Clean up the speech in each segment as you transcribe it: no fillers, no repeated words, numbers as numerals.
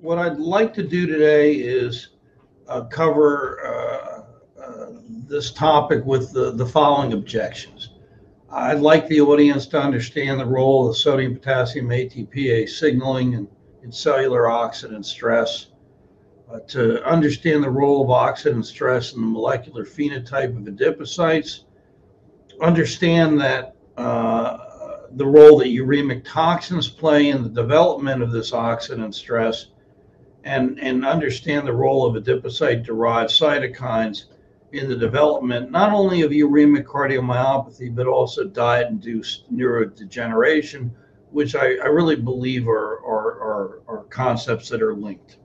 What I'd like to do today is cover this topic with the following objections. I'd like the audience to understand the role of sodium potassium ATPase signaling in cellular oxidant stress, to understand the role of oxidant stress in the molecular phenotype of adipocytes, understand that the role that uremic toxins play in the development of this oxidant stress, and understand the role of adipocyte-derived cytokines in the development not only of uremic cardiomyopathy, but also diet-induced neurodegeneration, which I really believe are concepts that are linked.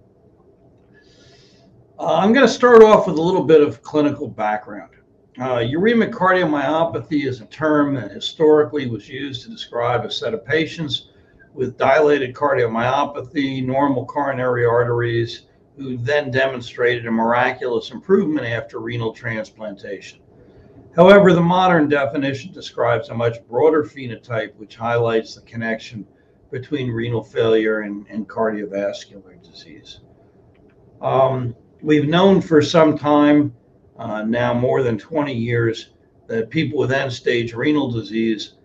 I'm going to start off with a little bit of clinical background. Uremic cardiomyopathy is a term that historically was used to describe a set of patients with dilated cardiomyopathy, normal coronary arteries, who then demonstrated a miraculous improvement after renal transplantation. However, the modern definition describes a much broader phenotype, which highlights the connection between renal failure and cardiovascular disease. We've known for some time, now more than 20 years, that people with end-stage renal disease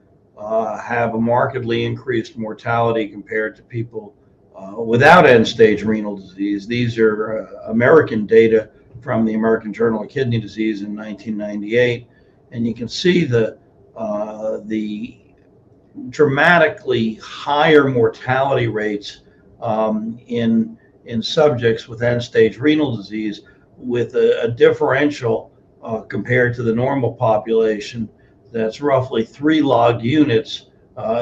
have a markedly increased mortality compared to people without end-stage renal disease. These are American data from the American Journal of Kidney Disease in 1998, and you can see the dramatically higher mortality rates in subjects with end-stage renal disease, with a differential compared to the normal population that's roughly 3 log units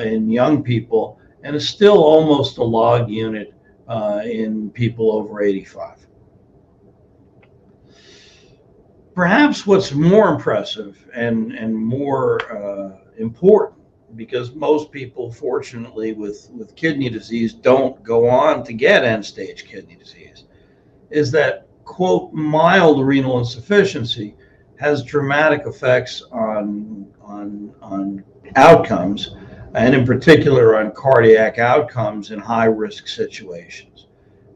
in young people, and is still almost a log unit in people over 85. Perhaps what's more impressive and more important, because most people, fortunately, with kidney disease don't go on to get end-stage kidney disease, is that, quote, mild renal insufficiency has dramatic effects on outcomes, and in particular on cardiac outcomes in high-risk situations.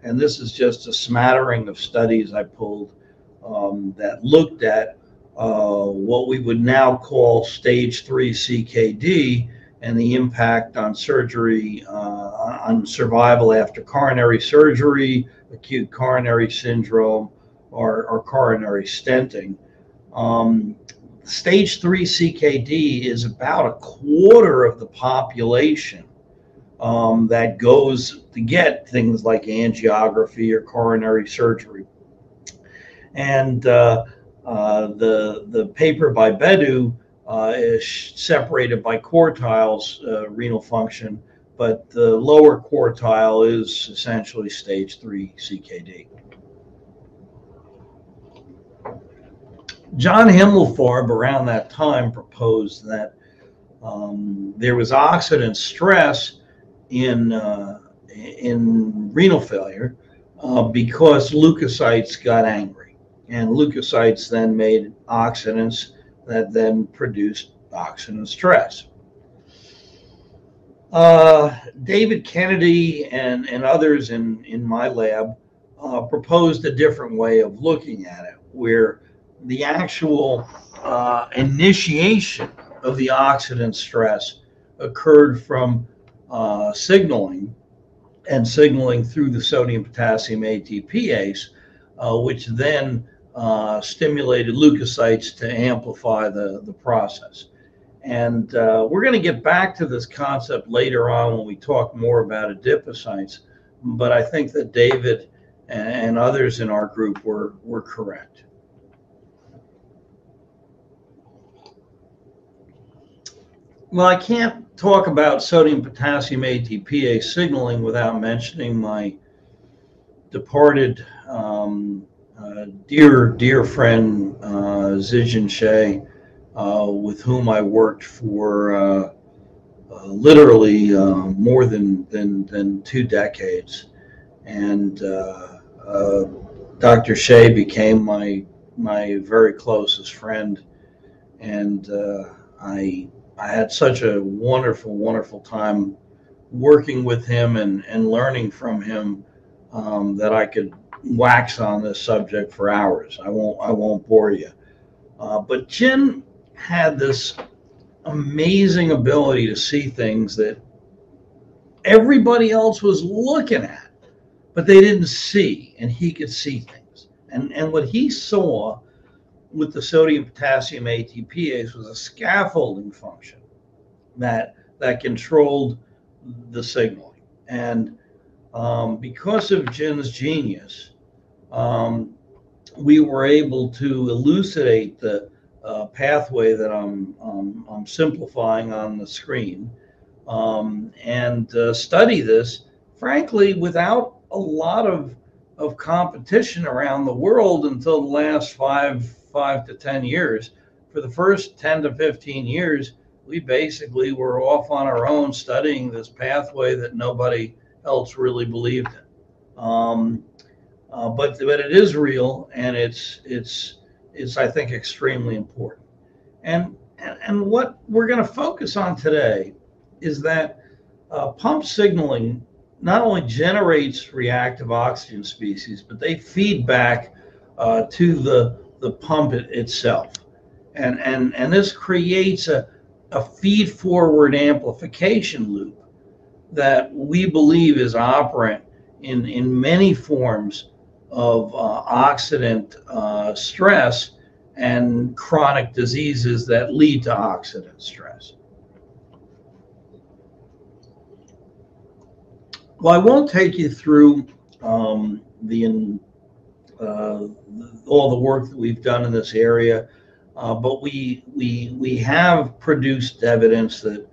And this is just a smattering of studies I pulled that looked at what we would now call stage 3 CKD and the impact on surgery, on survival after coronary surgery, acute coronary syndrome, or coronary stenting. Stage 3 CKD is about a quarter of the population that goes to get things like angiography or coronary surgery. And the paper by Bedu is separated by quartiles, renal function, but the lower quartile is essentially stage 3 CKD. John Himmelfarb around that time proposed that there was oxidant stress in renal failure because leukocytes got angry, and leukocytes then made oxidants that then produced oxidant stress. David Kennedy and others in my lab proposed a different way of looking at it, where the actual initiation of the oxidant stress occurred from signaling through the sodium potassium ATPase, which then stimulated leukocytes to amplify the process. And we're going to get back to this concept later on when we talk more about adipocytes, but I think that David and others in our group were correct. Well, I can't talk about sodium potassium ATPase signaling without mentioning my departed dear friend Zijian Xie, with whom I worked for literally more than 2 decades, and Dr. Xie became my very closest friend, and I had such a wonderful time working with him and learning from him that I could wax on this subject for hours. I won't bore you. But Jin had this amazing ability to see things that everybody else was looking at, but they didn't see, and he could see things. And what he saw with the sodium potassium ATPase was a scaffolding function that controlled the signaling. And because of Jin's genius, we were able to elucidate the pathway that I'm simplifying on the screen, and study this, frankly, without a lot of competition around the world until the last 5 to 10 years. For the first 10 to 15 years, we basically were off on our own studying this pathway that nobody else really believed in. But it is real, and it's I think extremely important. And what we're going to focus on today is that pump signaling not only generates reactive oxygen species, but they feed back to the pump itself, and this creates a feed forward amplification loop that we believe is operant in many forms of oxidant stress and chronic diseases that lead to oxidant stress. Well, I won't take you through all the work that we've done in this area, but we have produced evidence that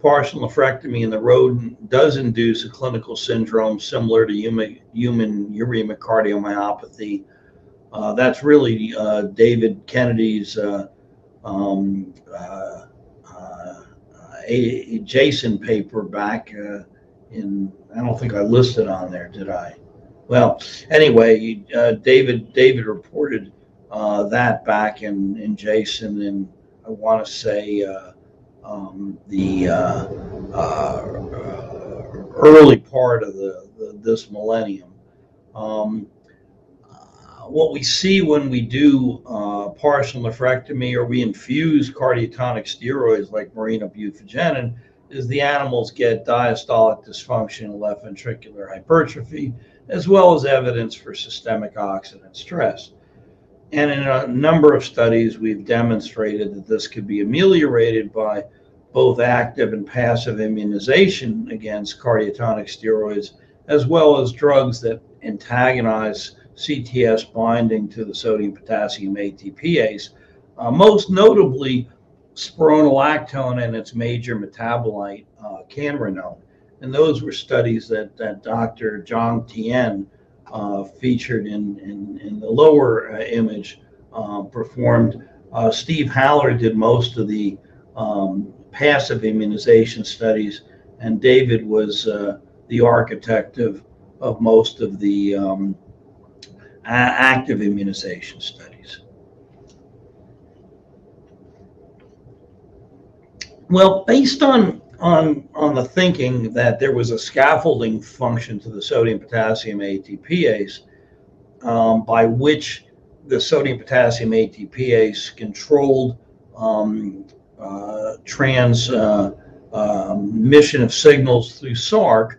partial nephrectomy in the rodent does induce a clinical syndrome similar to human uremic cardiomyopathy. That's really David Kennedy's Jason paper back in, I don't think I listed on there, did I? Well, anyway, David reported that back in Jason, and I want to say the early part of this millennium. What we see when we do partial nephrectomy or we infuse cardiotonic steroids like marinobufogenin is the animals get diastolic dysfunction and left ventricular hypertrophy, as well as evidence for systemic oxidant stress. And in a number of studies, we've demonstrated that this could be ameliorated by both active and passive immunization against cardiotonic steroids, as well as drugs that antagonize CTS binding to the sodium potassium ATPase, most notably spironolactone and its major metabolite, canrenone. And those were studies that Dr. Zhang Tian featured in the lower image, performed. Steve Haller did most of the passive immunization studies, and David was the architect of most of the active immunization studies. Well, based on the thinking that there was a scaffolding function to the sodium potassium ATPase, by which the sodium potassium ATPase controlled transmission of signals through SARC,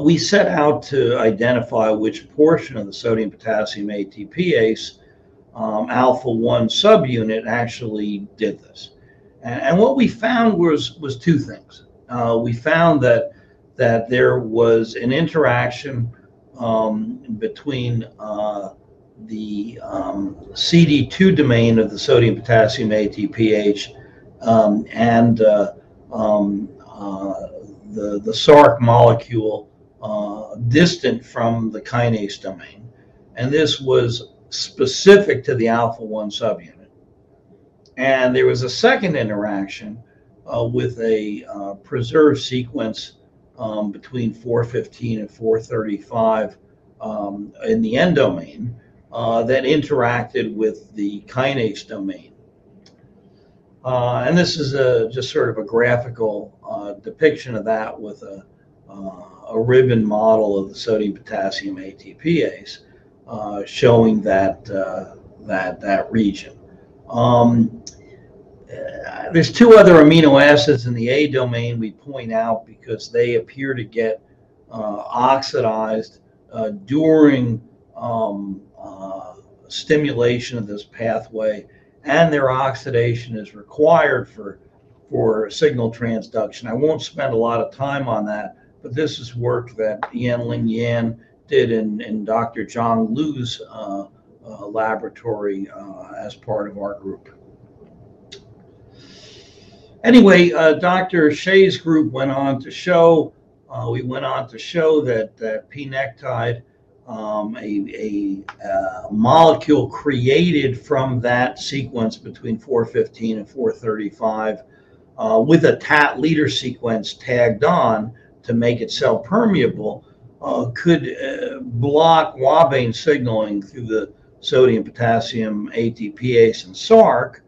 we set out to identify which portion of the sodium potassium ATPase alpha-1 subunit actually did this. And what we found was two things. We found that there was an interaction between the CD2 domain of the sodium potassium ATPase and the SARC molecule distant from the kinase domain. And this was specific to the alpha-1 subunit. And there was a second interaction with a preserved sequence between 415 and 435 in the end domain that interacted with the kinase domain. And this is just sort of a graphical depiction of that with a a ribbon model of the sodium potassium ATPase, showing that that region. There's two other amino acids in the A domain we point out because they appear to get oxidized during stimulation of this pathway, and their oxidation is required for signal transduction. I won't spend a lot of time on that, but this is work that Yan-Ling Yan did in Dr. Zhang Lu's laboratory as part of our group. Anyway, Dr. Xie's group went on to show, that P-nectide, a molecule created from that sequence between 415 and 435 with a TAT leader sequence tagged on to make it cell permeable, could block Wabane signaling through the sodium potassium ATPase and SARC,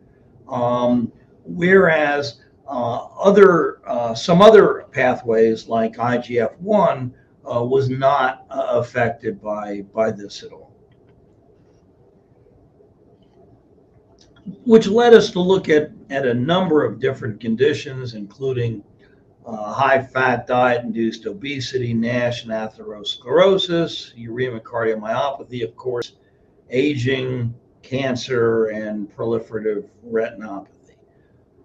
whereas some other pathways like IGF-1 was not affected by this at all. Which led us to look at a number of different conditions, including high-fat diet-induced obesity, NASH and atherosclerosis, uremic cardiomyopathy, of course, aging, cancer, and proliferative retinopathy.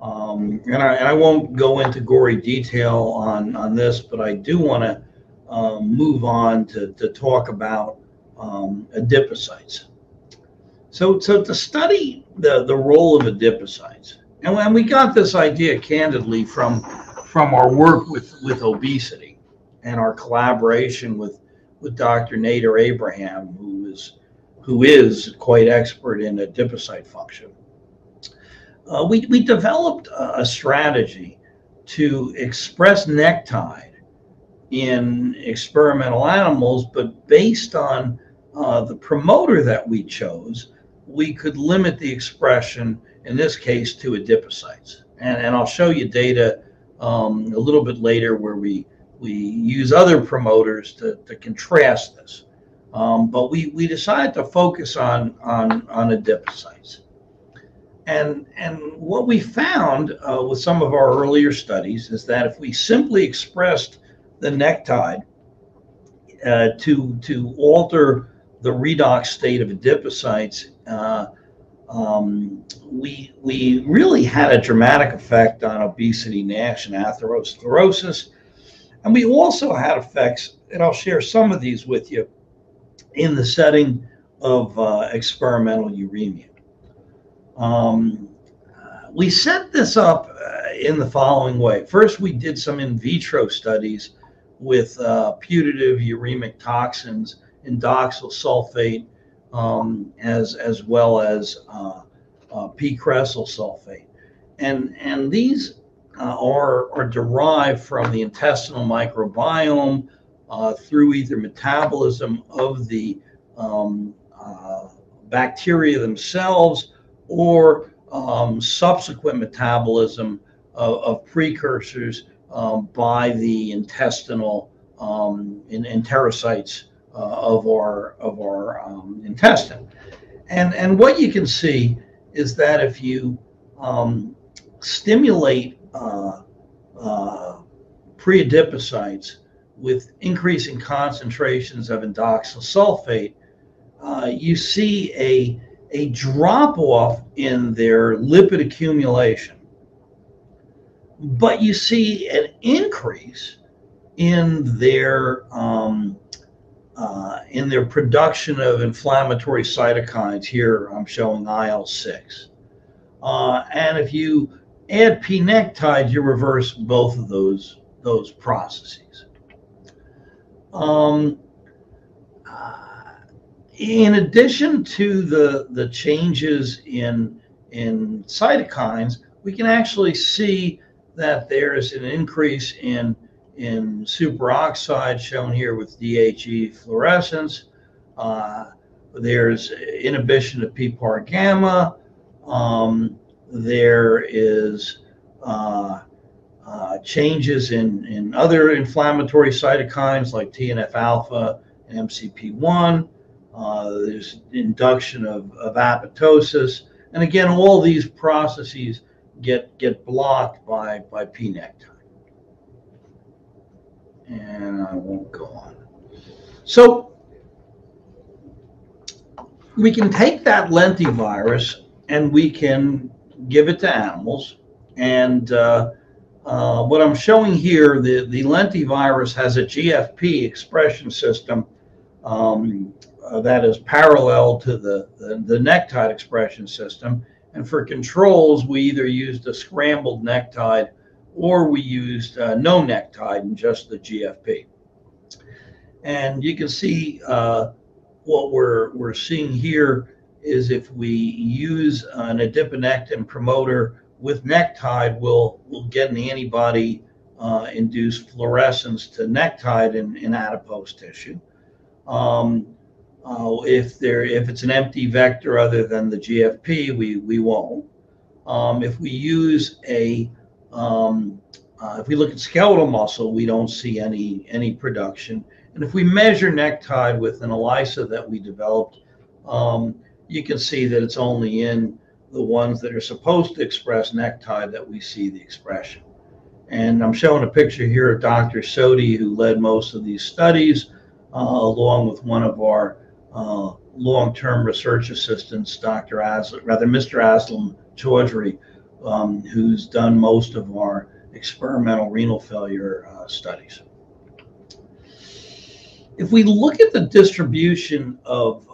And I won't go into gory detail on this, but I do want to move on to talk about adipocytes. So to study the role of adipocytes, and we got this idea candidly from our work with obesity and our collaboration with Dr. Nader Abraham, who is quite expert in adipocyte function. We developed a strategy to express NaK-ATPase in experimental animals, but based on the promoter that we chose, we could limit the expression, in this case, to adipocytes. And I'll show you data a little bit later where we use other promoters to contrast this. But we decided to focus on adipocytes. And what we found with some of our earlier studies is that if we simply expressed the NaK-ATPase to alter the redox state of adipocytes, we really had a dramatic effect on obesity, NASH, and atherosclerosis. And we also had effects, and I'll share some of these with you, in the setting of experimental uremia. We set this up in the following way. First, we did some in vitro studies with putative uremic toxins, indoxyl sulfate, as well as p-cresyl sulfate. And these are derived from the intestinal microbiome through either metabolism of the bacteria themselves or subsequent metabolism of precursors by the intestinal enterocytes of our intestine. And what you can see is that if you stimulate pre-adipocytes with increasing concentrations of indoxyl sulfate, you see a drop-off in their lipid accumulation, but you see an increase in their production of inflammatory cytokines. Here I'm showing IL-6. And if you add P-nectide, you reverse both of those processes. In addition to the changes in cytokines, we can actually see that there's an increase in superoxide, shown here with DHE fluorescence. There's inhibition of PPAR gamma. There is changes in other inflammatory cytokines like TNF-alpha and MCP1. There's induction of apoptosis. And again, all these processes get blocked by p-nektide. And I won't go on. So we can take that lentivirus and we can give it to animals. And what I'm showing here, the lentivirus has a GFP expression system that is parallel to the nektide expression system. And for controls, we either used a scrambled nektide or we used no nektide and just the GFP. And you can see what we're seeing here is if we use an adiponectin promoter with nektide, we'll get an antibody induced fluorescence to nektide in adipose tissue. If it's an empty vector other than the GFP, we won't. If we use if we look at skeletal muscle, we don't see any production. And if we measure nektide with an ELISA that we developed, you can see that it's only in the ones that are supposed to express nektide that we see the expression. And I'm showing a picture here of Dr. Sodhi, who led most of these studies, along with one of our long-term research assistants, Mr. Aslam Chaudhry, who's done most of our experimental renal failure studies. If we look at the distribution of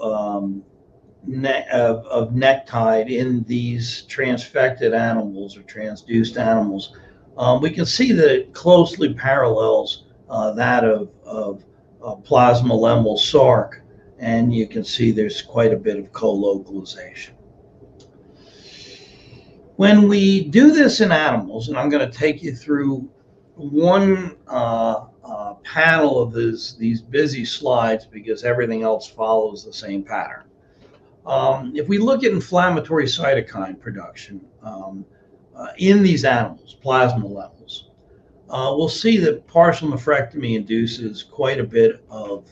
nektide in these transfected animals or transduced animals, we can see that it closely parallels that of plasma-lemmal sarc, and you can see there's quite a bit of co-localization. When we do this in animals, and I'm going to take you through one panel of these busy slides because everything else follows the same pattern. If we look at inflammatory cytokine production in these animals, plasma levels, we'll see that partial nephrectomy induces quite a bit of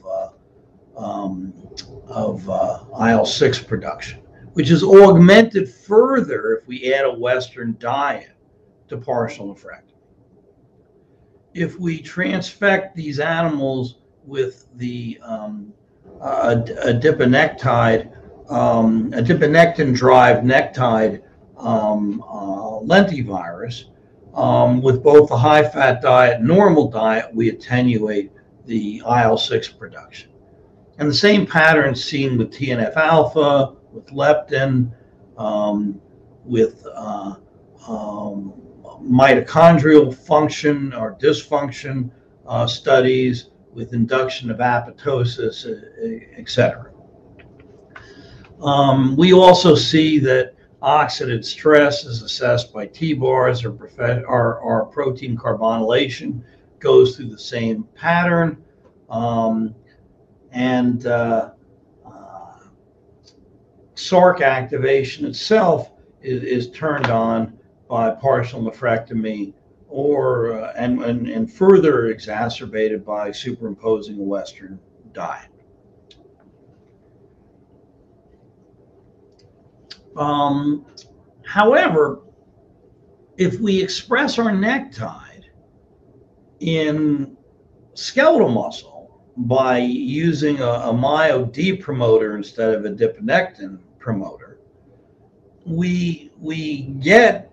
IL-6 production, which is augmented further if we add a Western diet to partial nephrectomy. If we transfect these animals with the adiponectin-derived nektide lentivirus, with both the high-fat diet and normal diet, we attenuate the IL-6 production. And the same pattern seen with TNF-alpha, with leptin, with mitochondrial function or dysfunction studies, with induction of apoptosis, etc. We also see that oxidant stress is assessed by T-bars, or protein carbonylation goes through the same pattern. SARC activation itself is turned on by partial nephrectomy, or and further exacerbated by superimposing a Western diet. However, if we express our nektide in skeletal muscle by using a MyoD promoter instead of a adiponectin promoter, we get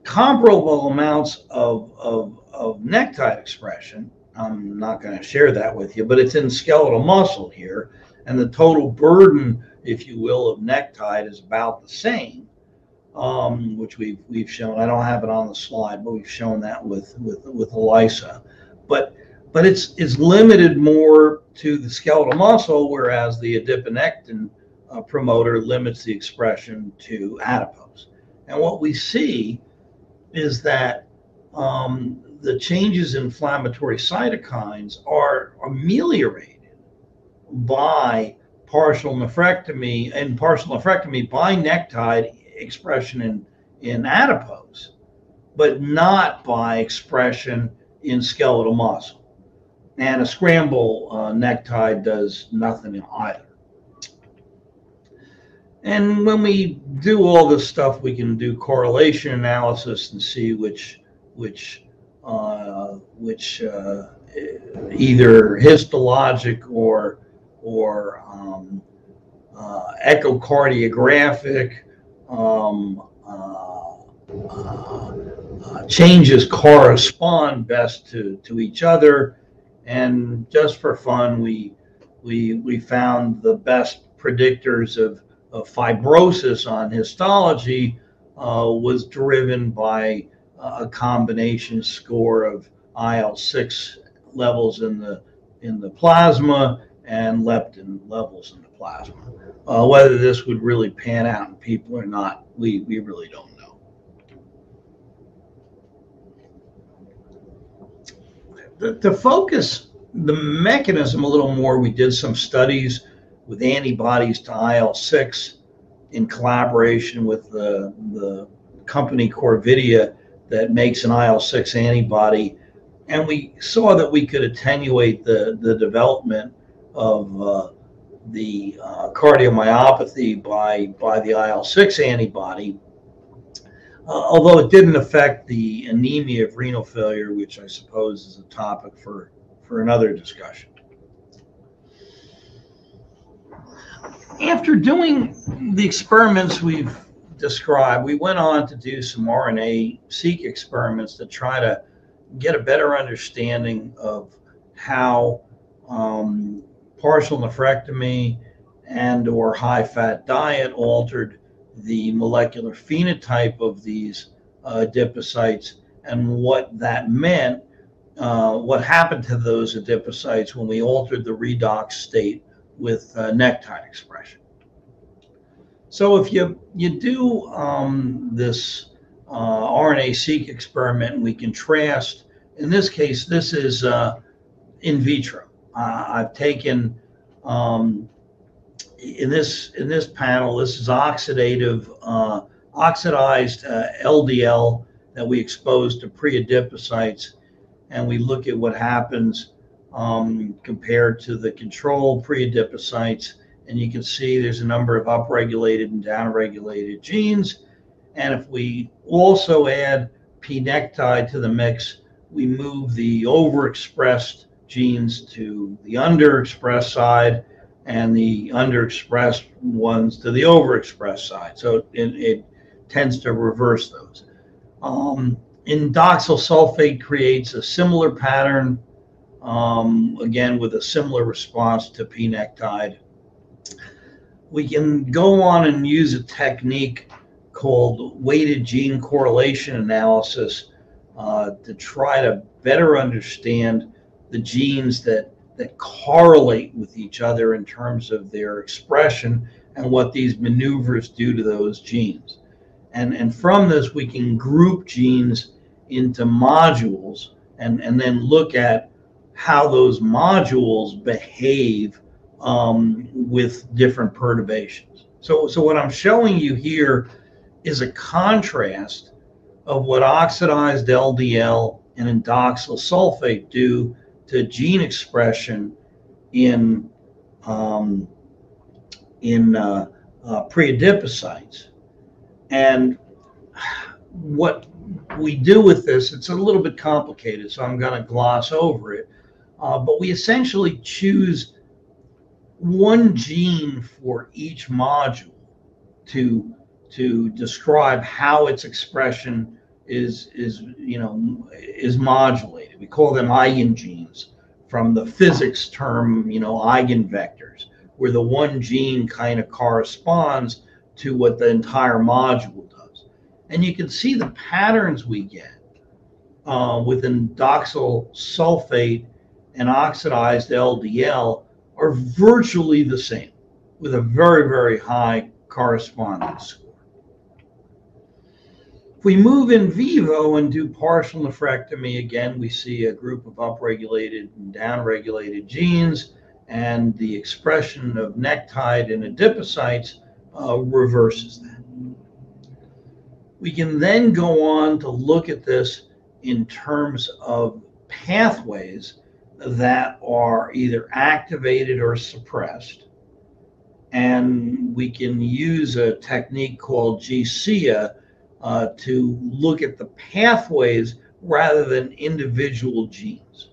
comparable amounts of nektide expression. I'm not going to share that with you, but it's in skeletal muscle here, and the total burden, if you will, of nektide is about the same, which we've shown. I don't have it on the slide, but we've shown that with ELISA. But it's limited more to the skeletal muscle, whereas the adiponectin promoter limits the expression to adipose. And what we see is that the changes in inflammatory cytokines are ameliorated by partial nephrectomy, by nektide expression in adipose. but not by expression in skeletal muscle. And a scramble necktie does nothing either. And when we do all this stuff, we can do correlation analysis and see which either histologic or echocardiographic changes correspond best to each other. And just for fun, we found the best predictors of fibrosis on histology was driven by a combination score of IL-6 levels in the plasma and leptin levels in the plasma. Whether this would really pan out in people or not, we really don't know. To focus the mechanism a little more, we did some studies with antibodies to IL-6 in collaboration with the company Corvidia that makes an IL-6 antibody. And we saw that we could attenuate the development of the cardiomyopathy by the IL-6 antibody, although it didn't affect the anemia of renal failure, which I suppose is a topic for another discussion. After doing the experiments we've described, we went on to do some RNA-seq experiments to try to get a better understanding of how partial nephrectomy and or high-fat diet altered the molecular phenotype of these adipocytes and what that meant, what happened to those adipocytes when we altered the redox state with NaK-ATPase expression. So if you do this RNA-seq experiment, and we contrast, in this case, this is in vitro. I've taken, in this panel, this is oxidized LDL that we expose to pre-adipocytes, and we look at what happens compared to the control pre-adipocytes. And you can see there's a number of upregulated and downregulated genes. And if we also add pNektide to the mix, we move the overexpressed genes to the underexpressed side and the underexpressed ones to the overexpressed side. So it tends to reverse those. Indoxyl sulfate creates a similar pattern, again, with a similar response to pNektide. We can go on and use a technique called weighted gene correlation analysis to try to better understand the genes that correlate with each other in terms of their expression and what these maneuvers do to those genes. And from this, we can group genes into modules and then look at how those modules behave with different perturbations. So what I'm showing you here is a contrast of what oxidized LDL and indoxyl sulfate do to gene expression in pre-adipocytes. And what we do with this, it's a little bit complicated, so I'm going to gloss over it. But we essentially choose one gene for each module to describe how its expression is modulated. We call them eigengenes from the physics term, eigenvectors, where the one gene kind of corresponds to what the entire module does. And you can see the patterns we get with indoxyl sulfate and oxidized LDL are virtually the same, with a very, very high correspondence score. If we move in vivo and do partial nephrectomy, again, we see a group of upregulated and downregulated genes, and the expression of NeK-ATPase in adipocytes reverses that. We can then go on to look at this in terms of pathways that are either activated or suppressed. And we can use a technique called GCIA to look at the pathways rather than individual genes.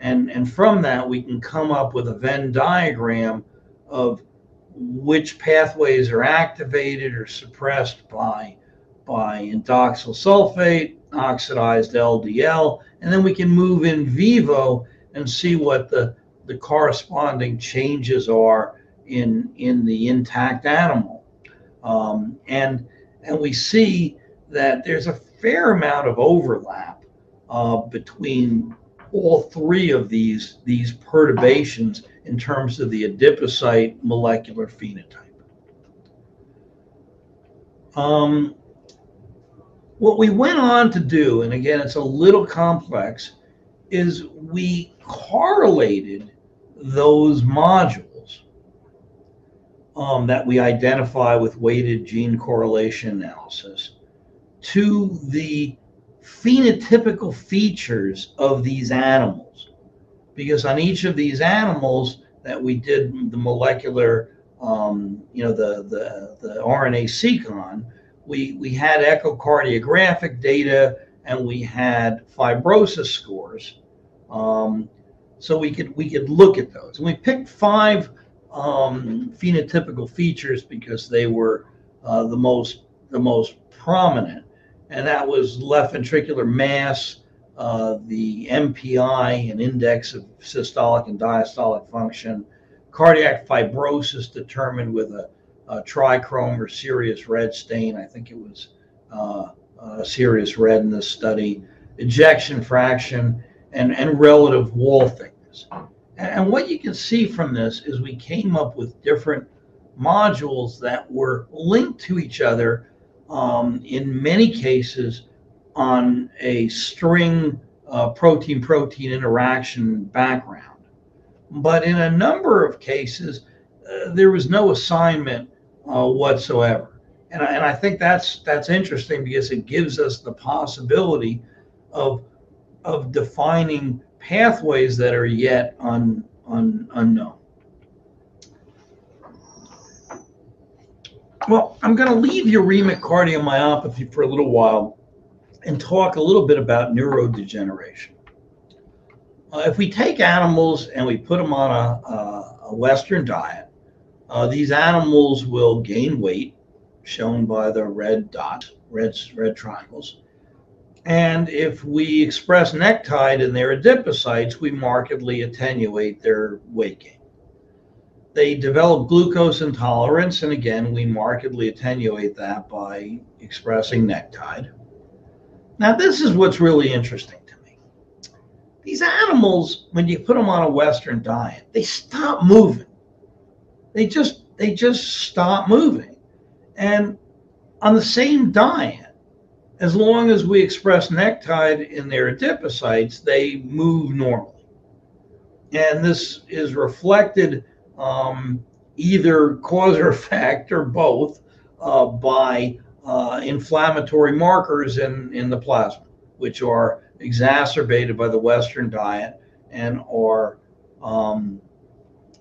And from that, we can come up with a Venn diagram of which pathways are activated or suppressed by indoxyl sulfate, oxidized LDL, and then we can move in vivo and see what the corresponding changes are in the intact animal. And we see that there's a fair amount of overlap between all three of these perturbations in terms of the adipocyte molecular phenotype. What we went on to do, and again, it's a little complex, is we correlated those modules that we identify with weighted gene correlation analysis to the phenotypical features of these animals. Because on each of these animals that we did the molecular, the RNA-seq, we had echocardiographic data and we had fibrosis scores, so we could look at those. And we picked 5 phenotypical features because they were the most prominent, and that was left ventricular mass, the MPI, an index of systolic and diastolic function, cardiac fibrosis determined with a trichrome or serious red stain. I think it was serious red in this study, ejection fraction, and relative wall thickness. And what you can see from this is we came up with different modules that were linked to each other in many cases on a string protein-protein interaction background. But in a number of cases, there was no assignment whatsoever. And I think that's interesting because it gives us the possibility of defining pathways that are yet unknown. Well, I'm going to leave uremic cardiomyopathy for a little while and talk a little bit about neurodegeneration. If we take animals and we put them on a Western diet, these animals will gain weight, shown by the red dots, red triangles. And if we express NaK-ATPase in their adipocytes, we markedly attenuate their weight gain. They develop glucose intolerance, and again, we markedly attenuate that by expressing NaK-ATPase. Now, this is what's really interesting to me. These animals, when you put them on a Western diet, they stop moving. They just stop moving. And on the same diet, as long as we express NaK-ATPase in their adipocytes, they move normally. And this is reflected either cause or effect or both by inflammatory markers in the plasma, which are exacerbated by the Western diet and are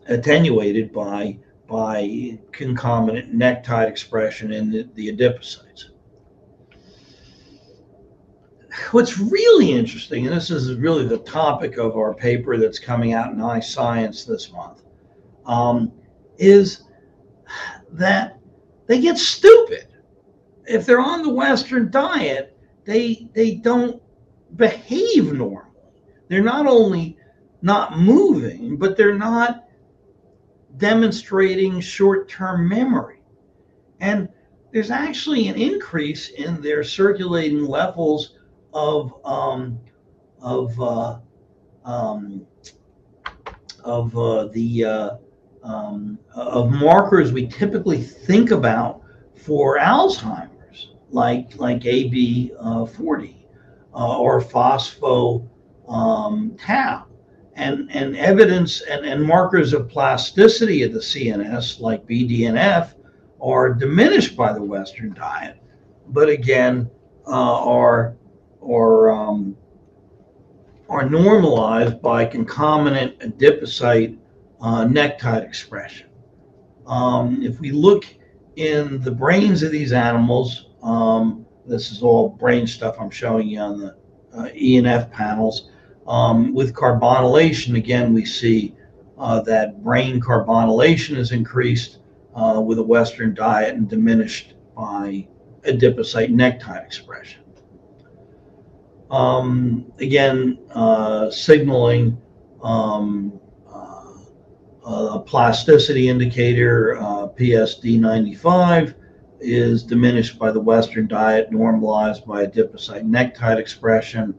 attenuated by concomitant NaK-ATPase expression in the adipocytes. What's really interesting, and this is really the topic of our paper that's coming out in iScience this month, is that they get stupid. If they're on the Western diet, they don't behave normally. They're not only not moving, but they're not demonstrating short-term memory. And there's actually an increase in their circulating levels of markers we typically think about for Alzheimer's, like AB40 or phospho tau, and evidence and markers of plasticity of the CNS, like BDNF, are diminished by the Western diet. but again, are normalized by concomitant adipocyte NaK-ATPase expression. If we look in the brains of these animals, this is all brain stuff I'm showing you on the E and F panels. With carbonylation, again, we see that brain carbonylation is increased with a Western diet and diminished by adipocyte NaK-ATPase expression. Again, signaling a plasticity indicator, PSD95, is diminished by the Western diet, normalized by adipocyte NaK-ATPase expression.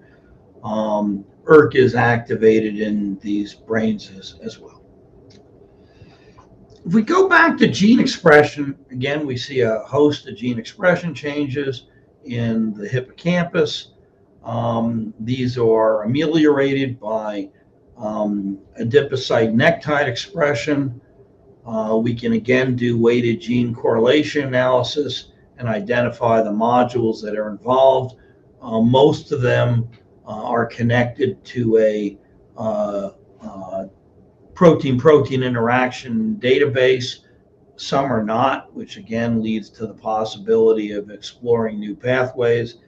ERK is activated in these brains as well. If we go back to gene expression, again, we see a host of gene expression changes in the hippocampus. These are ameliorated by adipocyte NaK-ATPase expression. We can again do weighted gene correlation analysis and identify the modules that are involved. Most of them are connected to a protein-protein interaction database. Some are not, which again leads to the possibility of exploring new pathways.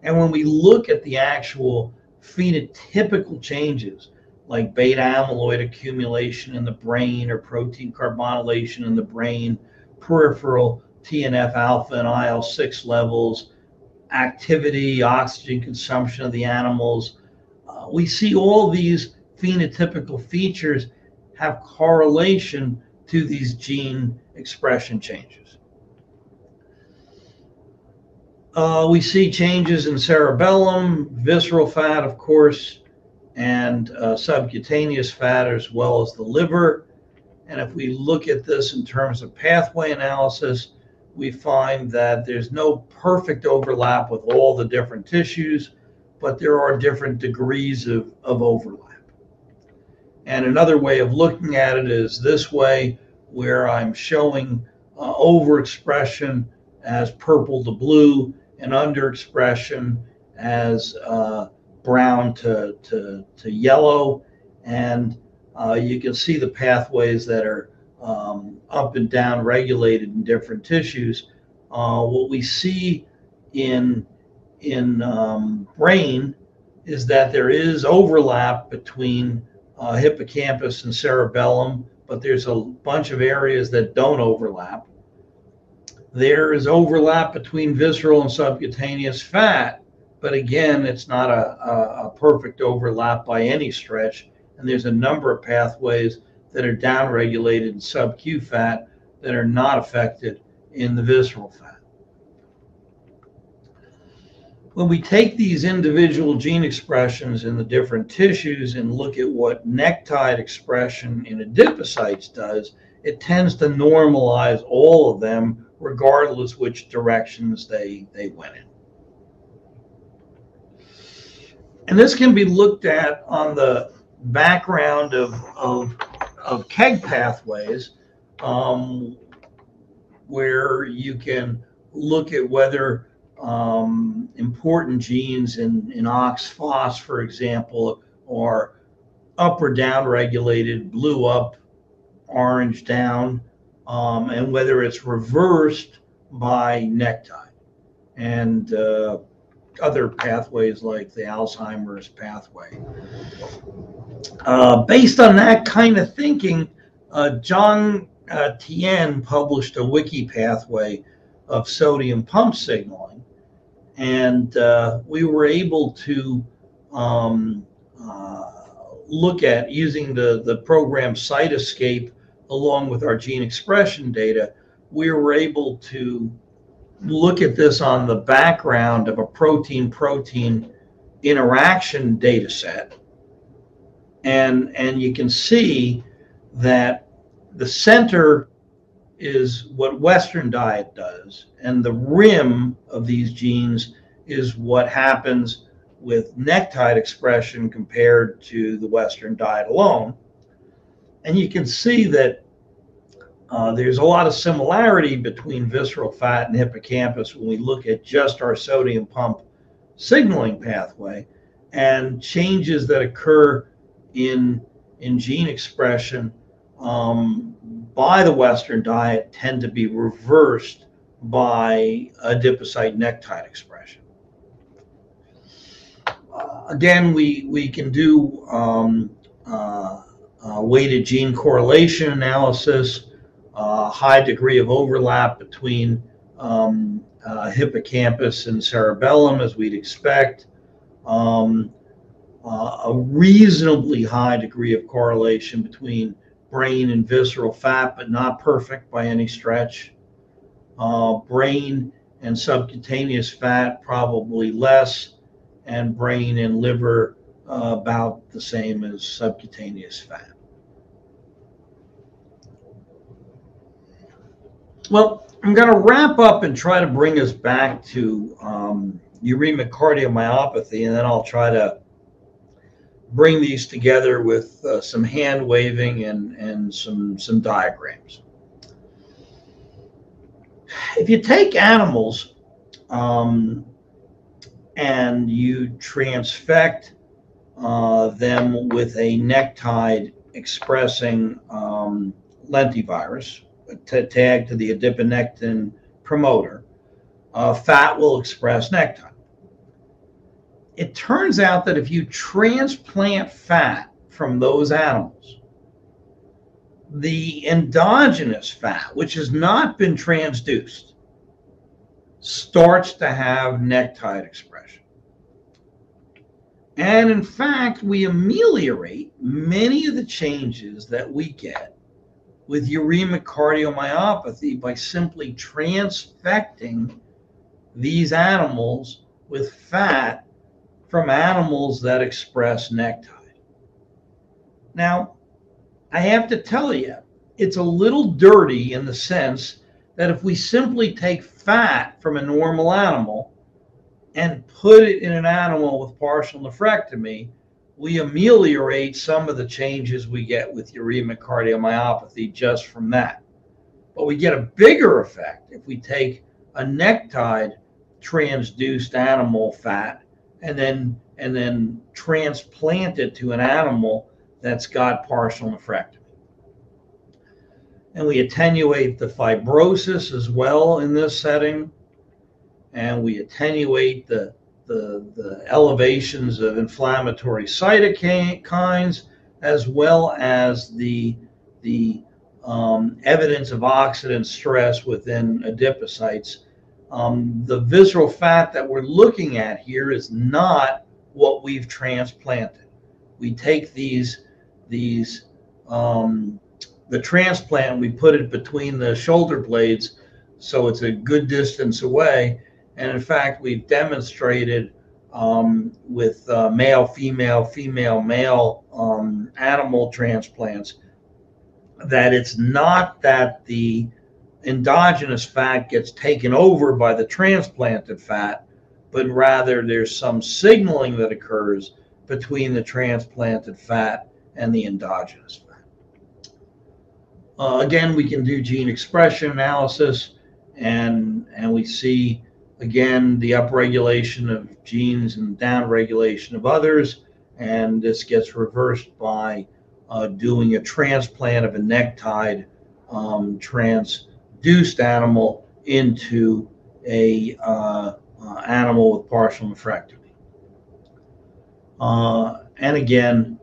And when we look at the actual phenotypical changes, like beta amyloid accumulation in the brain or protein carbonylation in the brain, peripheral TNF alpha and IL-6 levels, activity, oxygen consumption of the animals, we see all these phenotypical features have correlation to these gene expression changes. We see changes in cerebellum, visceral fat, of course, and subcutaneous fat, as well as the liver. And if we look at this in terms of pathway analysis, we find that there's no perfect overlap with all the different tissues, but there are different degrees of overlap. And another way of looking at it is this way, where I'm showing overexpression as purple to blue and underexpression as brown to yellow. And you can see the pathways that are up and down regulated in different tissues. What we see in brain is that there is overlap between hippocampus and cerebellum, but there's a bunch of areas that don't overlap. There is overlap between visceral and subcutaneous fat, but again, it's not a perfect overlap by any stretch. And there's a number of pathways that are downregulated in sub-Q fat that are not affected in the visceral fat. When we take these individual gene expressions in the different tissues and look at what NaK-ATPase expression in adipocytes does, it tends to normalize all of them regardless which directions they went in. And this can be looked at on the background of KEG pathways, where you can look at whether important genes in OX-phos, for example, are up or down regulated, blue up, orange down, and whether it's reversed by NaK-ATPase and other pathways like the Alzheimer's pathway. Based on that kind of thinking, Zhang Tian published a wiki pathway of sodium pump signaling, and we were able to look at, using the program Cytoscape along with our gene expression data, we were able to look at this on the background of a protein-protein interaction data set. And you can see that the center is what Western diet does, and the rim of these genes is what happens with NaK-ATPase expression compared to the Western diet alone. And you can see that There's a lot of similarity between visceral fat and hippocampus when we look at just our sodium pump signaling pathway, and changes that occur in gene expression by the Western diet tend to be reversed by adipocyte NaK-ATPase expression. Again, we can do weighted gene correlation analysis, high degree of overlap between hippocampus and cerebellum, as we'd expect, a reasonably high degree of correlation between brain and visceral fat, but not perfect by any stretch. Brain and subcutaneous fat probably less, and brain and liver about the same as subcutaneous fat. Well, I'm going to wrap up and try to bring us back to uremic cardiomyopathy, and then I'll try to bring these together with some hand waving and some diagrams. If you take animals and you transfect them with a NaK-ATPase expressing lentivirus, tagged to the adiponectin promoter, fat will express NaK-ATPase. It turns out that if you transplant fat from those animals, the endogenous fat, which has not been transduced, starts to have NaK-ATPase expression. And in fact, we ameliorate many of the changes that we get with uremic cardiomyopathy by simply transfecting these animals with fat from animals that express NaK-ATPase. Now, I have to tell you, it's a little dirty in the sense that if we simply take fat from a normal animal and put it in an animal with partial nephrectomy, we ameliorate some of the changes we get with uremic cardiomyopathy just from that. But we get a bigger effect if we take a NaK-ATPase transduced animal fat and then transplant it to an animal that's got partial nephrectomy. And we attenuate the fibrosis as well in this setting, and we attenuate the elevations of inflammatory cytokines, as well as the evidence of oxidant stress within adipocytes. The visceral fat that we're looking at here is not what we've transplanted. We take the transplant, we put it between the shoulder blades, so it's a good distance away. And in fact, we've demonstrated with male, female, female, male animal transplants that it's not that the endogenous fat gets taken over by the transplanted fat, but rather there's some signaling that occurs between the transplanted fat and the endogenous fat. Again, we can do gene expression analysis, and we see, again, the upregulation of genes and downregulation of others, and this gets reversed by doing a transplant of a NaK-ATPase transduced animal into a animal with partial nephrectomy. And again,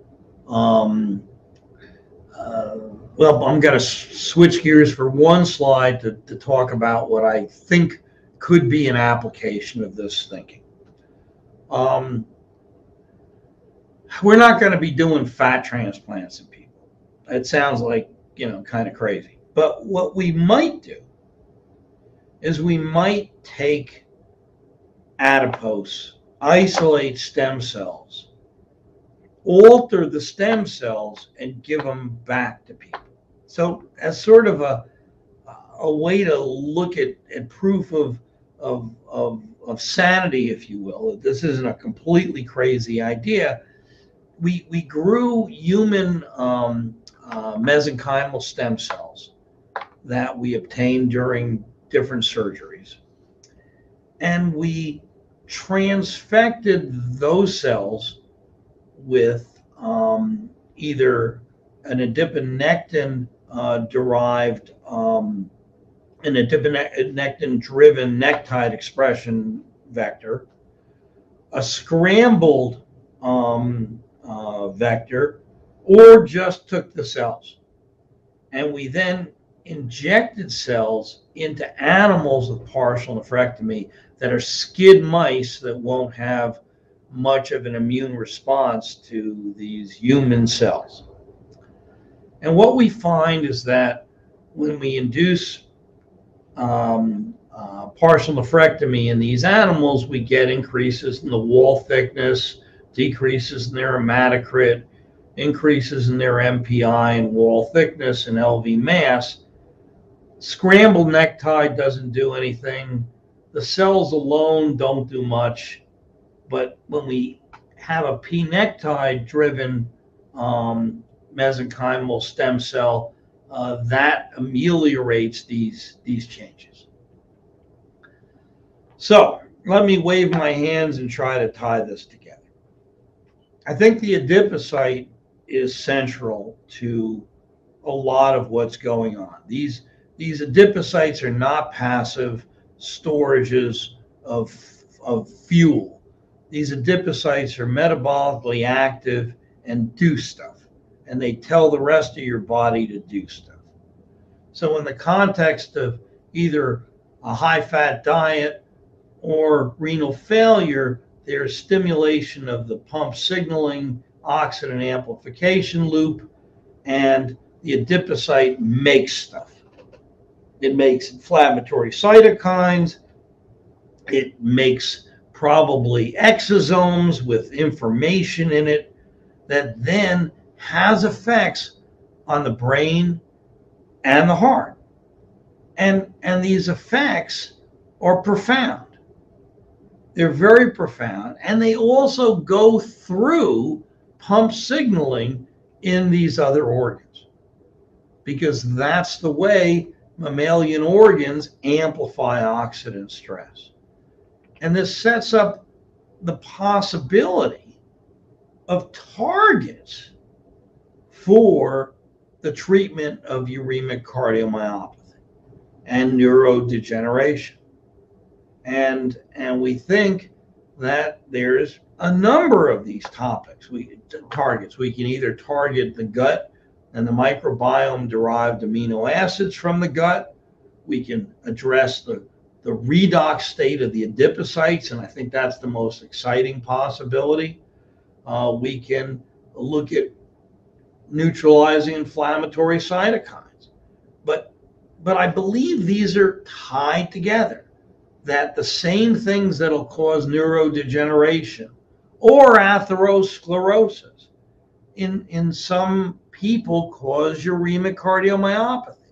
well, I'm going to switch gears for one slide to talk about what I think could be an application of this thinking. We're not going to be doing fat transplants in people. It sounds like, kind of crazy. But what we might do is we might take adipose, isolate stem cells, alter the stem cells, and give them back to people. So as sort of a way to look at proof of sanity, if you will. This isn't a completely crazy idea. We grew human mesenchymal stem cells that we obtained during different surgeries. And we transfected those cells with either an adiponectin derived, an adiponectin driven NaK-Tide expression vector, a scrambled vector, or just took the cells. And we then injected cells into animals with partial nephrectomy that are skid mice that won't have much of an immune response to these human cells. And what we find is that when we induce partial nephrectomy in these animals, we get increases in the wall thickness, decreases in their hematocrit, increases in their MPI and wall thickness and LV mass. Scrambled NaK-Tide doesn't do anything. The cells alone don't do much. But when we have a p-NaK-Tide driven mesenchymal stem cell, that ameliorates these changes. So let me wave my hands and try to tie this together. I think the adipocyte is central to a lot of what's going on. These adipocytes are not passive storages of fuel. These adipocytes are metabolically active and do stuff, and they tell the rest of your body to do stuff. So in the context of either a high-fat diet or renal failure, there's stimulation of the pump signaling, oxidant amplification loop, and the adipocyte makes stuff. It makes inflammatory cytokines. It makes probably exosomes with information in it that then has effects on the brain and the heart. And these effects are profound. They're very profound, and they also go through pump signaling in these other organs, because that's the way mammalian organs amplify oxidant stress. And this sets up the possibility of targets for the treatment of uremic cardiomyopathy and neurodegeneration. And we think that there's a number of these targets. We can either target the gut and the microbiome-derived amino acids from the gut. We can address the redox state of the adipocytes, and I think that's the most exciting possibility. We can look at neutralizing inflammatory cytokines. But I believe these are tied together, that the same things that'll cause neurodegeneration or atherosclerosis in some people cause uremic cardiomyopathy.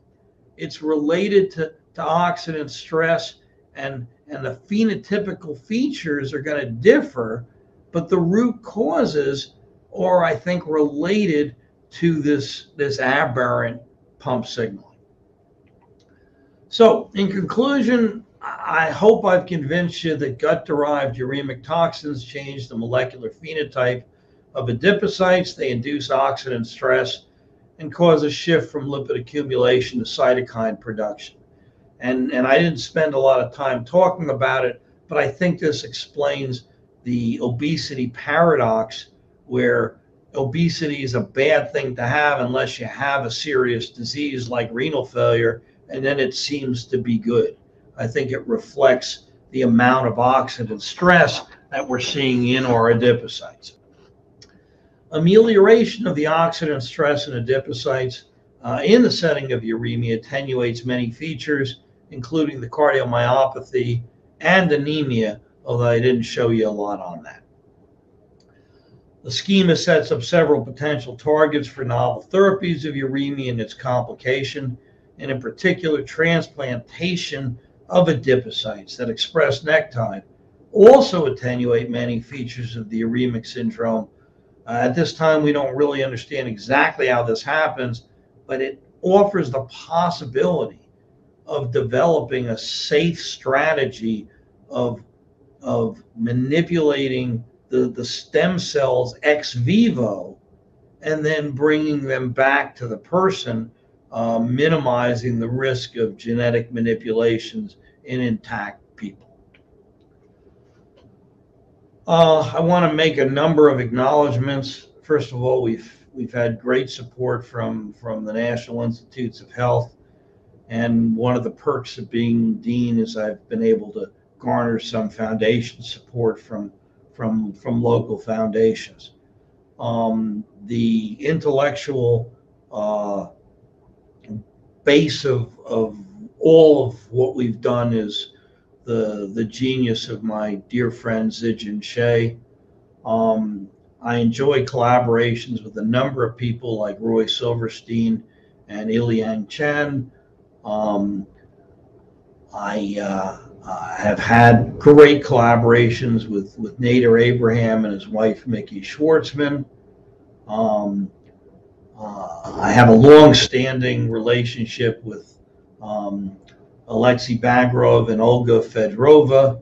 It's related to oxidant stress, and the phenotypical features are going to differ, but the root causes are, I think, related to this aberrant pump signaling. So in conclusion, I hope I've convinced you that gut-derived uremic toxins change the molecular phenotype of adipocytes. They induce oxidant stress and cause a shift from lipid accumulation to cytokine production. And I didn't spend a lot of time talking about it, but I think this explains the obesity paradox, where obesity is a bad thing to have unless you have a serious disease like renal failure, and then it seems to be good. I think it reflects the amount of oxidant stress that we're seeing in our adipocytes. Amelioration of the oxidant stress in adipocytes in the setting of uremia attenuates many features, including the cardiomyopathy and anemia, although I didn't show you a lot on that. The schema sets up several potential targets for novel therapies of uremia and its complication, and in particular transplantation of adipocytes that express NaK-Tide also attenuate many features of the uremic syndrome. At this time, we don't really understand exactly how this happens, but it offers the possibility of developing a safe strategy of manipulating the stem cells ex vivo and then bringing them back to the person, minimizing the risk of genetic manipulations in intact people. I want to make a number of acknowledgments. First of all, we've had great support from the National Institutes of Health, and one of the perks of being dean is I've been able to garner some foundation support from local foundations. The intellectual base of all of what we've done is the genius of my dear friend Zijian Xie. I enjoy collaborations with a number of people like Roy Silverstein and Iliang Chen. I have had great collaborations with Nader Abraham and his wife Mickey Schwartzman. I have a long-standing relationship with Alexei Bagrov and Olga Fedorova,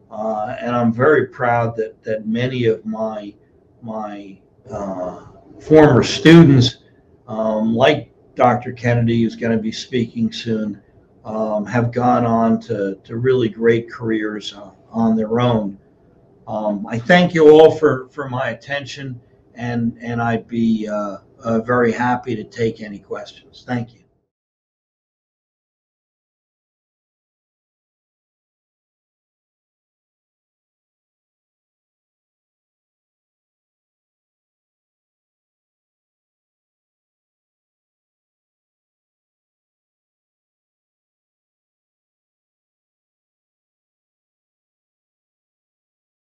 and I'm very proud that many of my former students, like Dr. Kennedy, who's going to be speaking soon, have gone on to really great careers on their own. I thank you all for my attention, and I'd be very happy to take any questions. Thank you.